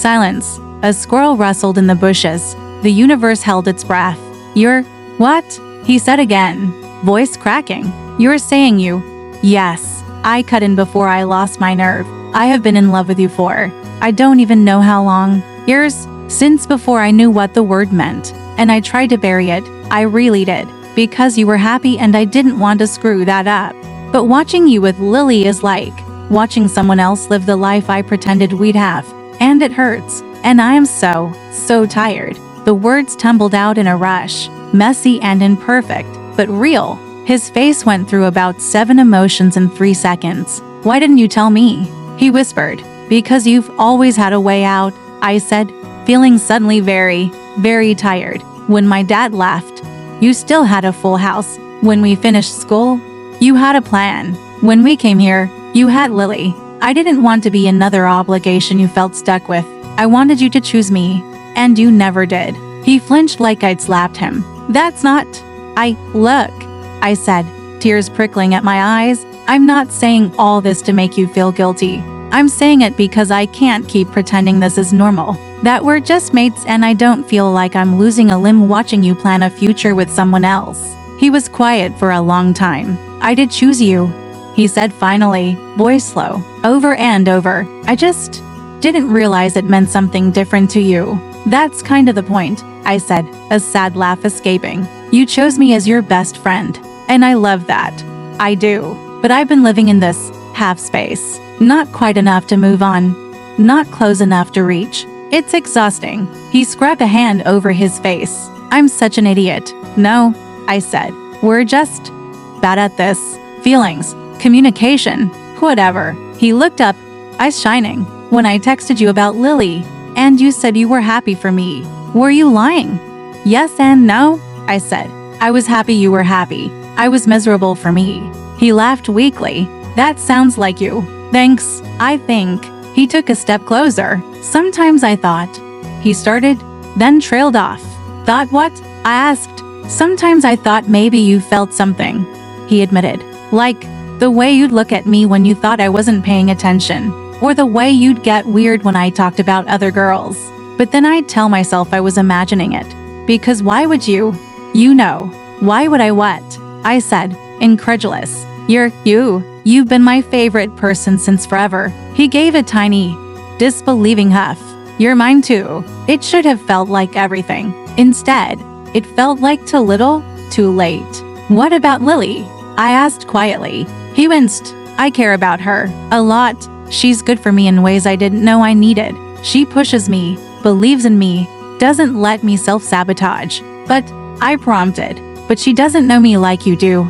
Silence. A squirrel rustled in the bushes. The universe held its breath. You're… what? He said again, voice cracking. You're saying you… Yes. I cut in before I lost my nerve. I have been in love with you for… I don't even know how long. Years. Since before I knew what the word meant. And I tried to bury it. I really did. Because you were happy and I didn't want to screw that up. But watching you with Lily is like watching someone else live the life I pretended we'd have. And it hurts. And I am so tired. The words tumbled out in a rush. Messy and imperfect, but real. His face went through about 7 emotions in 3 seconds. Why didn't you tell me? He whispered. Because you've always had a way out, I said, feeling suddenly very tired. When my dad left, you still had a full house. When we finished school, you had a plan. When we came here, you had Lily. I didn't want to be another obligation you felt stuck with. I wanted you to choose me, and you never did. He flinched like I'd slapped him. That's not… Look, I said, tears prickling at my eyes. I'm not saying all this to make you feel guilty. I'm saying it because I can't keep pretending this is normal. That we're just mates and I don't feel like I'm losing a limb watching you plan a future with someone else. He was quiet for a long time. I did choose you, he said finally, voice low, over and over. I just didn't realize it meant something different to you. That's kind of the point, I said, a sad laugh escaping. You chose me as your best friend. And I love that. I do. But I've been living in this half space. Not quite enough to move on. Not close enough to reach. It's exhausting. He scrubbed a hand over his face. I'm such an idiot. No, I said. We're just bad at this. Feelings. Communication. Whatever. He looked up, eyes shining. When I texted you about Lily, and you said you were happy for me. Were you lying? Yes and no, I said. I was happy you were happy. I was miserable for me. He laughed weakly. That sounds like you. Thanks, I think. He took a step closer. Sometimes I thought. He started, then trailed off. Thought what? I asked. Sometimes I thought maybe you felt something. He admitted. Like, the way you'd look at me when you thought I wasn't paying attention. Or the way you'd get weird when I talked about other girls. But then I'd tell myself I was imagining it. Because why would you? You know. Why would I what? I said, incredulous. You've been my favorite person since forever. He gave a tiny, disbelieving huff. You're mine too. It should have felt like everything. Instead, it felt like too little, too late. What about Lily? I asked quietly. He winced. I care about her. A lot. She's good for me in ways I didn't know I needed. She pushes me, believes in me, doesn't let me self-sabotage. But, I prompted. But she doesn't know me like you do,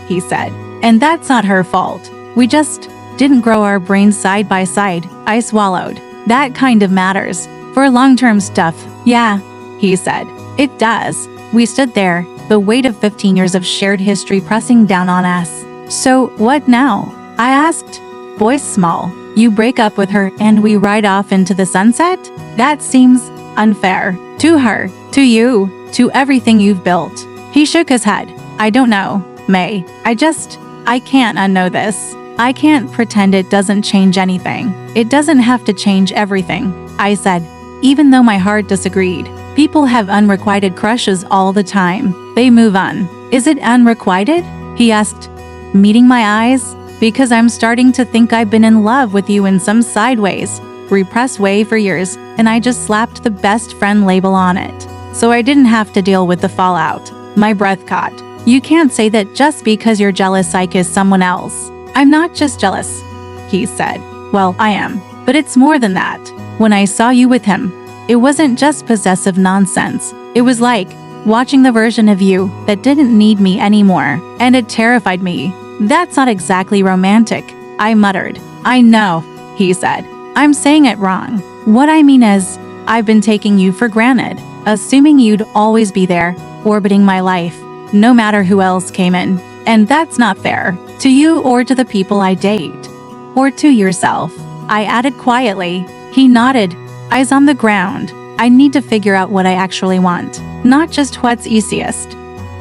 he said. And that's not her fault. We just didn't grow our brains side by side. I swallowed. That kind of matters. For long-term stuff, yeah, he said. It does. We stood there, the weight of 15 years of shared history pressing down on us. So, what now? I asked, voice small. You break up with her and we ride off into the sunset? That seems unfair. To her, to you, to everything you've built. He shook his head. I don't know, May. I can't unknow this. I can't pretend it doesn't change anything. It doesn't have to change everything, I said, even though my heart disagreed. People have unrequited crushes all the time. They move on. Is it unrequited? He asked, meeting my eyes. Because I'm starting to think I've been in love with you in some sideways, repressed way for years, and I just slapped the best friend label on it. So I didn't have to deal with the fallout. My breath caught. You can't say that just because you're jealous I kiss someone else. I'm not just jealous, he said. Well, I am. But it's more than that. When I saw you with him, it wasn't just possessive nonsense. It was like watching the version of you that didn't need me anymore. And it terrified me. That's not exactly romantic, I muttered. I know, he said. I'm saying it wrong. What I mean is, I've been taking you for granted, assuming you'd always be there, orbiting my life, no matter who else came in. And that's not fair, to you or to the people I date. Or to yourself, I added quietly. He nodded, eyes on the ground. I need to figure out what I actually want, not just what's easiest,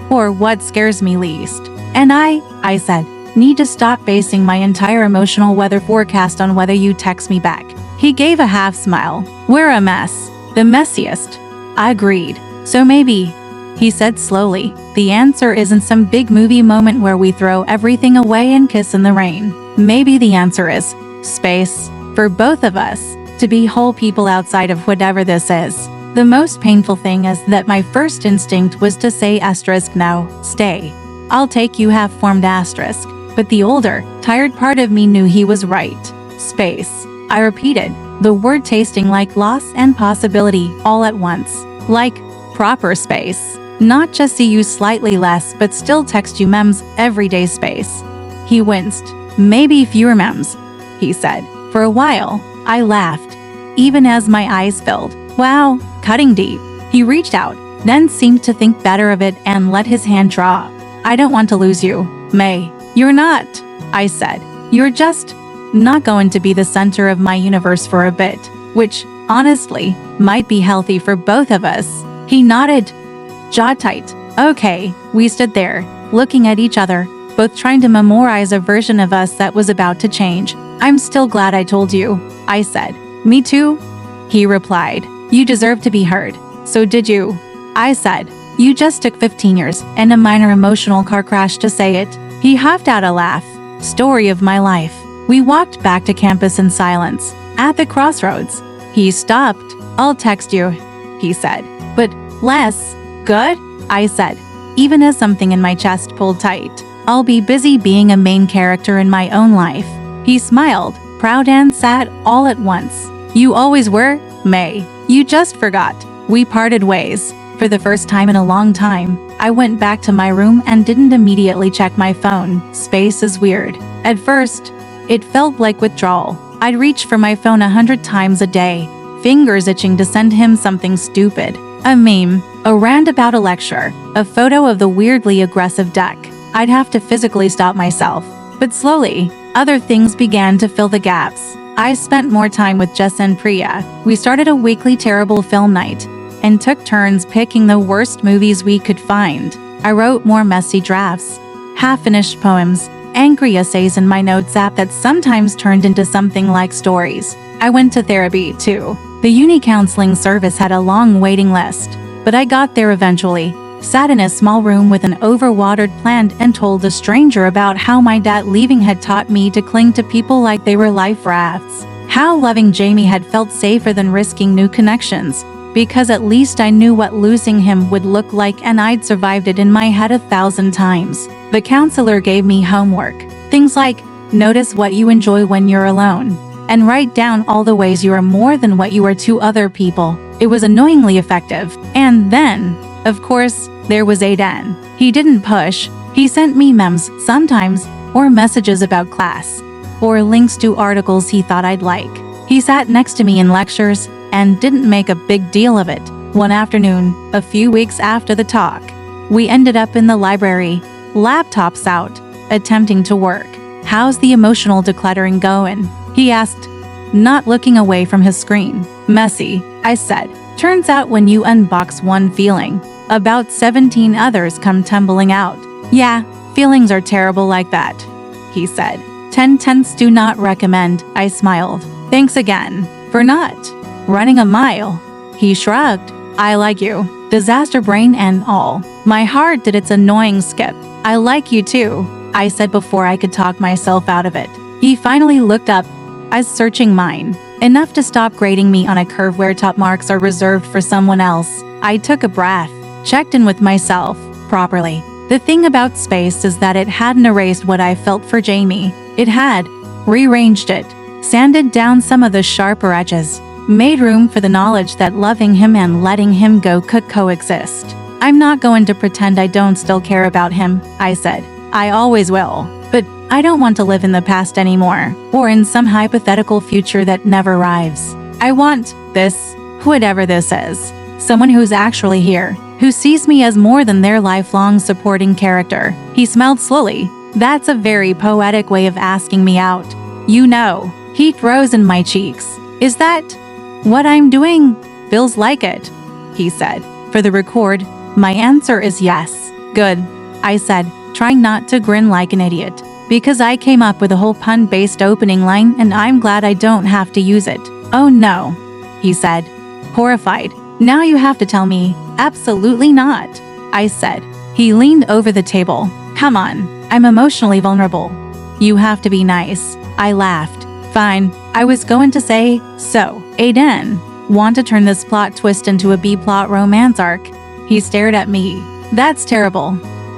or what scares me least. And I said, need to stop basing my entire emotional weather forecast on whether you text me back. He gave a half smile. We're a mess. The messiest. I agreed. So maybe, he said slowly, the answer isn't some big movie moment where we throw everything away and kiss in the rain. Maybe the answer is space. For both of us, to be whole people outside of whatever this is. The most painful thing is that my first instinct was to say no, stay. I'll take you half-formed asterisk. But the older, tired part of me knew he was right. Space. I repeated, the word tasting like loss and possibility all at once. Like proper space. Not just see you slightly less but still text you memes everyday space. He winced. Maybe fewer memes, he said. For a while, I laughed, even as my eyes filled. Wow, cutting deep. He reached out, then seemed to think better of it and let his hand drop. I don't want to lose you, May. You're not, I said. You're just not going to be the center of my universe for a bit, which, honestly, might be healthy for both of us. He nodded, jaw tight. Okay, we stood there, looking at each other, both trying to memorize a version of us that was about to change. I'm still glad I told you, I said. Me too, he replied. You deserve to be heard. So did you, I said. You just took 15 years and a minor emotional car crash to say it. He huffed out a laugh. Story of my life. We walked back to campus in silence. At the crossroads, he stopped. I'll text you, he said. But less good, I said, even as something in my chest pulled tight. I'll be busy being a main character in my own life. He smiled, proud and sad all at once. You always were, May. You just forgot. We parted ways. For the first time in a long time, I went back to my room and didn't immediately check my phone. Space is weird. At first, it felt like withdrawal. I'd reach for my phone 100 times a day, fingers itching to send him something stupid. A meme, a rant about a lecture, a photo of the weirdly aggressive duck. I'd have to physically stop myself. But slowly, other things began to fill the gaps. I spent more time with Jess and Priya. We started a weekly terrible film night and took turns picking the worst movies we could find. I wrote more messy drafts, half-finished poems, angry essays in my notes app that sometimes turned into something like stories. I went to therapy, too. The uni counseling service had a long waiting list, but I got there eventually, sat in a small room with an overwatered plant and told a stranger about how my dad leaving had taught me to cling to people like they were life rafts. How loving Jamie had felt safer than risking new connections, because at least I knew what losing him would look like and I'd survived it in my head 1,000 times. The counselor gave me homework. Things like, notice what you enjoy when you're alone, and write down all the ways you are more than what you are to other people. It was annoyingly effective. And then, of course, there was Aiden. He didn't push. He sent me memes sometimes, or messages about class, or links to articles he thought I'd like. He sat next to me in lectures and didn't make a big deal of it. One afternoon, a few weeks after the talk, we ended up in the library, laptops out, attempting to work. How's the emotional decluttering going? He asked, not looking away from his screen. Messy, I said. Turns out when you unbox one feeling, about 17 others come tumbling out. Yeah, feelings are terrible like that, he said. 10/10 do not recommend, I smiled. Thanks again. For not running a mile. He shrugged. I like you. Disaster brain and all. My heart did its annoying skip. I like you too, I said before I could talk myself out of it. He finally looked up, eyes searching mine, enough to stop grading me on a curve where top marks are reserved for someone else. I took a breath, checked in with myself, properly. The thing about space is that it hadn't erased what I felt for Jamie. It had rearranged it, sanded down some of the sharper edges, made room for the knowledge that loving him and letting him go could coexist. I'm not going to pretend I don't still care about him, I said. I always will. But I don't want to live in the past anymore, or in some hypothetical future that never arrives. I want this, whatever this is. Someone who's actually here, who sees me as more than their lifelong supporting character. He smiled slowly. That's a very poetic way of asking me out. You know, heat rose in my cheeks. Is that what I'm doing? Feels like it, he said. For the record, my answer is yes. Good, I said, trying not to grin like an idiot. Because I came up with a whole pun-based opening line and I'm glad I don't have to use it. Oh no, he said, horrified. Now you have to tell me. Absolutely not, I said. He leaned over the table. Come on, I'm emotionally vulnerable. You have to be nice. I laughed. Fine, I was going to say, so, Aiden, want to turn this plot twist into a B-plot romance arc? He stared at me. That's terrible,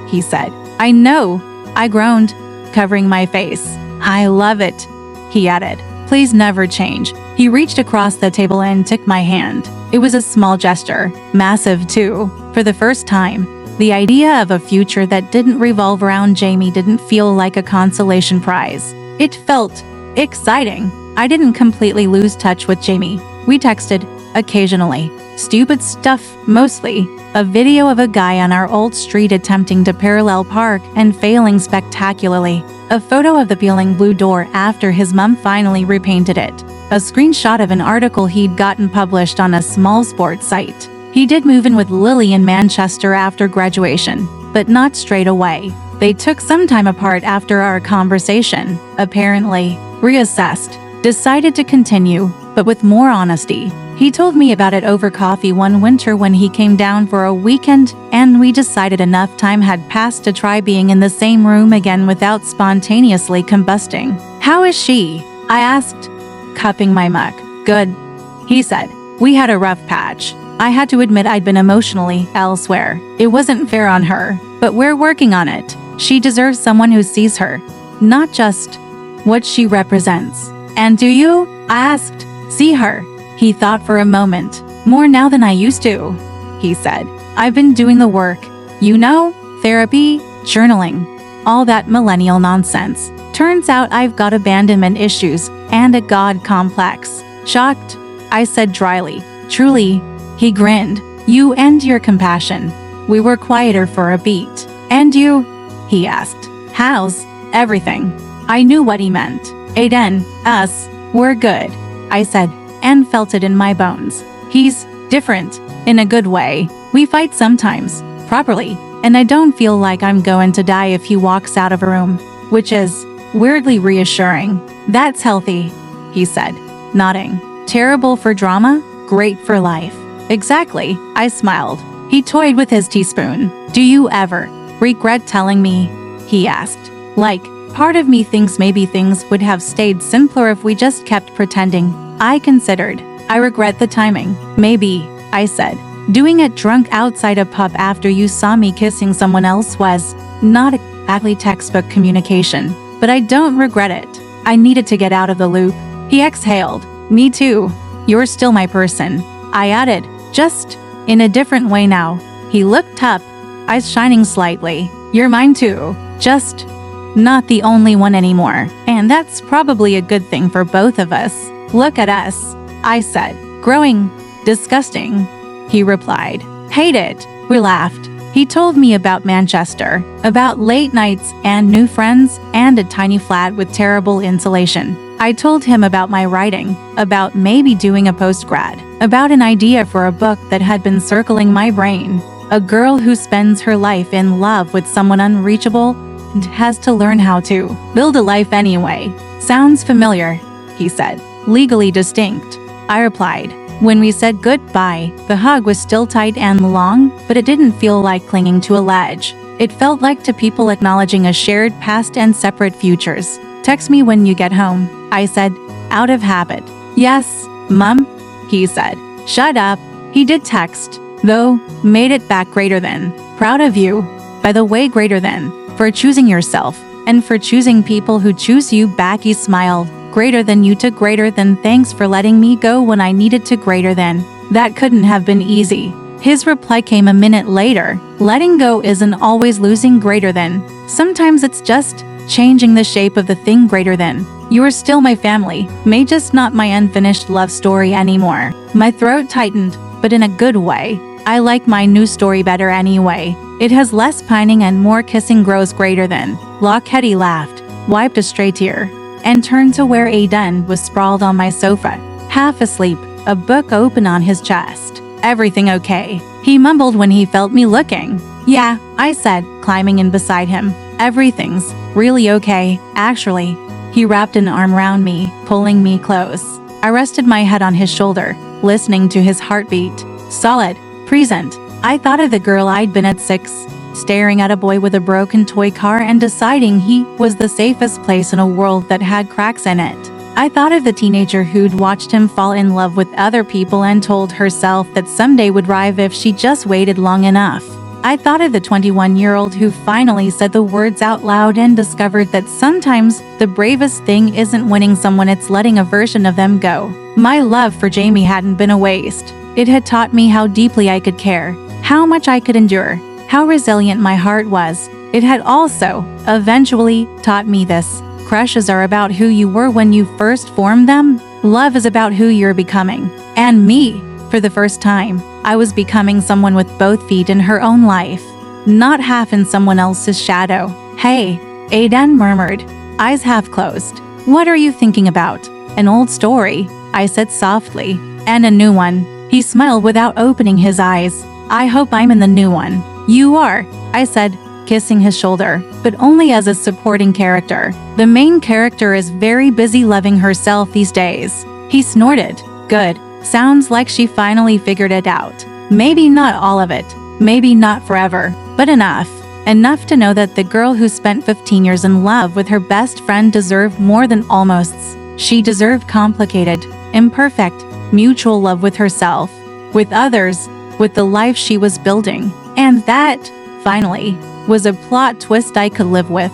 he said. I know, I groaned, covering my face. I love it, he added. Please never change. He reached across the table and took my hand. It was a small gesture, massive too. For the first time, the idea of a future that didn't revolve around Jamie didn't feel like a consolation prize. It felt exciting. I didn't completely lose touch with Jamie. We texted, occasionally. Stupid stuff, mostly. A video of a guy on our old street attempting to parallel park and failing spectacularly. A photo of the peeling blue door after his mom finally repainted it. A screenshot of an article he'd gotten published on a small sports site. He did move in with Lily in Manchester after graduation, but not straight away. They took some time apart after our conversation, apparently, reassessed, decided to continue, but with more honesty. He told me about it over coffee one winter when he came down for a weekend, and we decided enough time had passed to try being in the same room again without spontaneously combusting. How is she? I asked, cupping my mug. Good, he said. We had a rough patch. I had to admit I'd been emotionally elsewhere. It wasn't fair on her, but we're working on it. She deserves someone who sees her, not just what she represents. And do you? I asked. See her? He thought for a moment. More now than I used to, he said. I've been doing the work. You know, therapy, journaling, all that millennial nonsense. Turns out I've got abandonment issues and a God complex. Shocked, I said dryly. Truly, he grinned. You and your compassion. We were quieter for a beat. And you? He asked. How's everything? I knew what he meant. Aiden, us, we're good, I said, and felt it in my bones. He's different, in a good way. We fight sometimes, properly, and I don't feel like I'm going to die if he walks out of a room, which is weirdly reassuring. That's healthy, he said, nodding. Terrible for drama, great for life. Exactly, I smiled. He toyed with his teaspoon. Do you ever regret telling me? He asked. Like, part of me thinks maybe things would have stayed simpler if we just kept pretending. I considered. I regret the timing. Maybe, I said. Doing it drunk outside a pub after you saw me kissing someone else was not exactly textbook communication, but I don't regret it. I needed to get out of the loop. He exhaled. Me too. You're still my person. I added, just in a different way now. He looked up, eyes shining slightly. You're mine too. Just not the only one anymore. And that's probably a good thing for both of us. Look at us, I said. Growing disgusting, he replied. Hate it. We laughed. He told me about Manchester, about late nights and new friends and a tiny flat with terrible insulation. I told him about my writing, about maybe doing a postgrad, about an idea for a book that had been circling my brain. A girl who spends her life in love with someone unreachable and has to learn how to build a life anyway. Sounds familiar, he said. Legally distinct, I replied. When we said goodbye, the hug was still tight and long, but it didn't feel like clinging to a ledge. It felt like to people acknowledging a shared past and separate futures. Text me when you get home, I said, out of habit. Yes, Mum, he said. Shut up. He did text, though, made it back greater than. Proud of you. By the way, greater than. For choosing yourself, and for choosing people who choose you back. He smiled. Greater than you to greater than. Thanks for letting me go when I needed to. Greater than. That couldn't have been easy. His reply came a minute later. Letting go isn't always losing. Greater than. Sometimes it's just changing the shape of the thing. Greater than. You're still my family, may just not my unfinished love story anymore. My throat tightened, but in a good way. I like my new story better anyway. It has less pining and more kissing. Grows. Greater than. Lockheady laughed, wiped a stray tear, and turned to where Aiden was sprawled on my sofa, half asleep, a book open on his chest. Everything okay? He mumbled when he felt me looking. Yeah, I said, climbing in beside him. Everything's really okay, actually. He wrapped an arm around me, pulling me close. I rested my head on his shoulder, listening to his heartbeat. Solid. Present. I thought of the girl I'd been at 6, staring at a boy with a broken toy car and deciding he was the safest place in a world that had cracks in it. I thought of the teenager who'd watched him fall in love with other people and told herself that someday would arrive if she just waited long enough. I thought of the 21-year-old who finally said the words out loud and discovered that sometimes the bravest thing isn't winning someone, it's letting a version of them go. My love for Jamie hadn't been a waste. It had taught me how deeply I could care, how much I could endure, how resilient my heart was. It had also, eventually, taught me this. Crushes are about who you were when you first formed them. Love is about who you're becoming. And me, for the first time, I was becoming someone with both feet in her own life, not half in someone else's shadow. Hey, Aiden murmured, eyes half closed. What are you thinking about? An old story, I said softly. And a new one. He smiled without opening his eyes. I hope I'm in the new one. You are, I said, kissing his shoulder, but only as a supporting character. The main character is very busy loving herself these days. He snorted. Good. Sounds like she finally figured it out. Maybe not all of it. Maybe not forever. But enough. Enough to know that the girl who spent 15 years in love with her best friend deserved more than almosts. She deserved complicated, imperfect, mutual love with herself, with others, with the life she was building. And that, finally, was a plot twist I could live with.